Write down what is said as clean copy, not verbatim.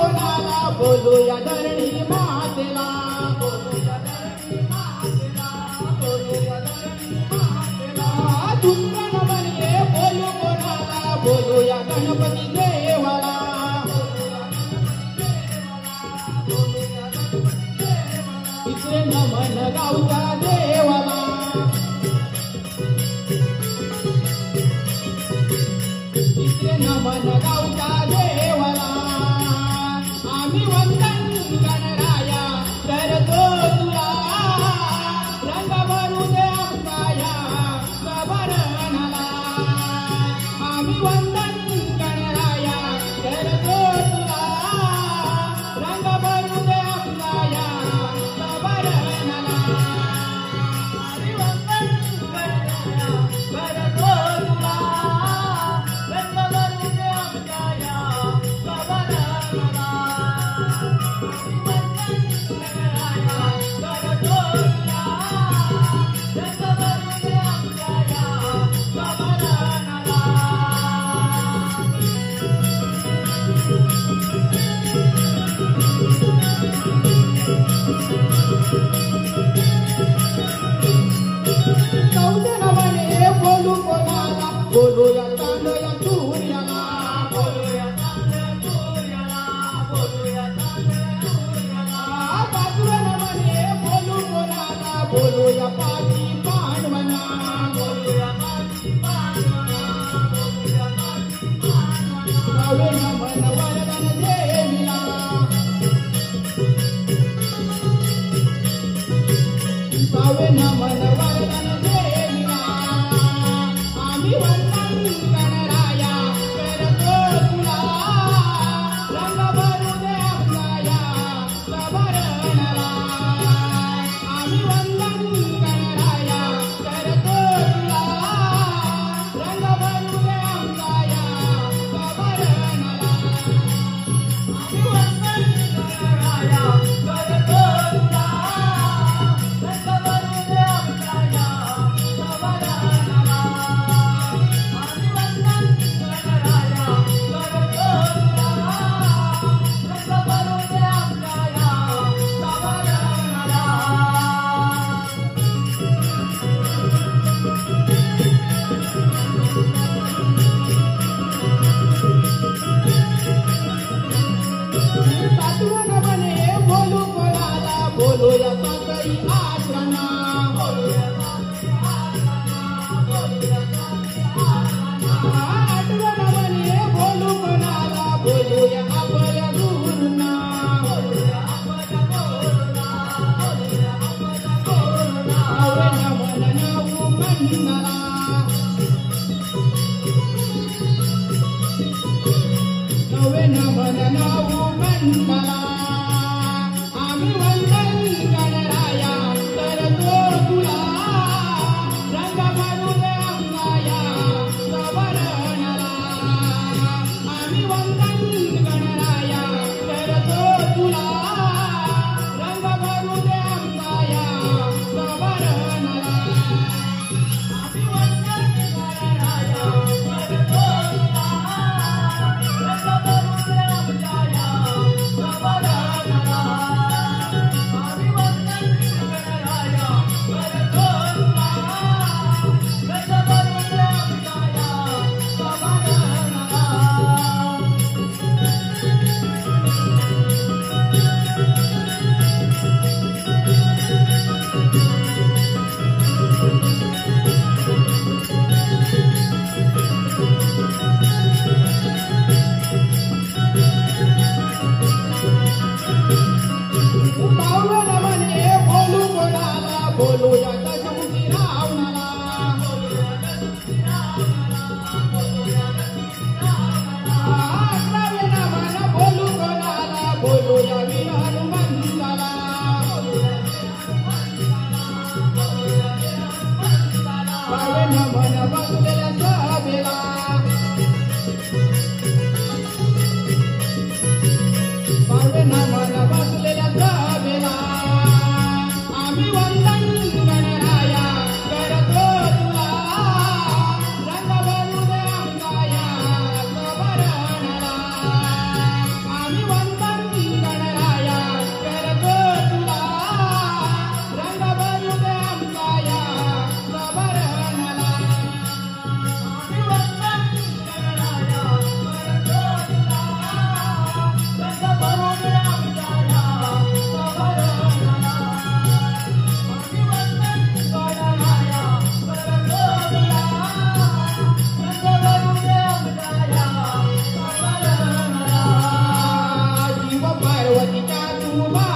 कोणाला बोलूया धरणी मातेला बोलूया धरणी मातेला बोलूया धरणी मातेला तुमचं म्हणे बोलू कोणाला बोलूया गणपती देवाला इकडे नमन गावच्या देवाला इकडे नमन गावच्या देवाला आम्ही वंदन गणराया करतो तुला रंग भरू दे आमच्या सवरणाला आम्ही वंदन गणराया करतो तुला रंग भरू दे आमच्या सवरणाला आम्ही वंदन गणराया करतो तुला रंग भरू दे आमच्या सवरणाला बोलू कोणाला बोलूया तांदया सूर्याला बोलूया तांदया सूर्याला बोलूया तांदया सूर्याला बाजूला म्हणे बोलू कोणाला बोलूया पाठी पांडवना बोलूया पाठी पांडवना बोलूया पाठी पांडवना नवे नमन वरदान देवीला नवे नमन वरदान देवीला आम्ही वंदन गणराया करतो तुला रंग भरू दे आमच्या सवरणाला आम्ही वंदन गणराया करतो तुला रंग भरू दे आमच्या सवरणाला आम्ही वंदन गणराया करतो तुला रंग भरू दे आमच्या सवरणाला बोलू कोणाला बोलूया तातई आसना बोलूया तातई आसना बोलूया तातई आसना आठवण म्हणे बोलू कोणाला बोलूया अभय गुरुना बोलूया अभय गुरुना बोलूया अभय गुरुना नवे नमन नाऊ मंडला नवे नमन नाऊ मंडला आम्ही वंदन गणराया करतो तुला रंग भरू दे आमच्या सवरणाला आम्ही वंदन गणराया करतो तुला रंग भरू दे आमच्या सवरणाला आम्ही वंदन गणराया करतो तुला रंग भरू दे आमच्या सवरणाला उभा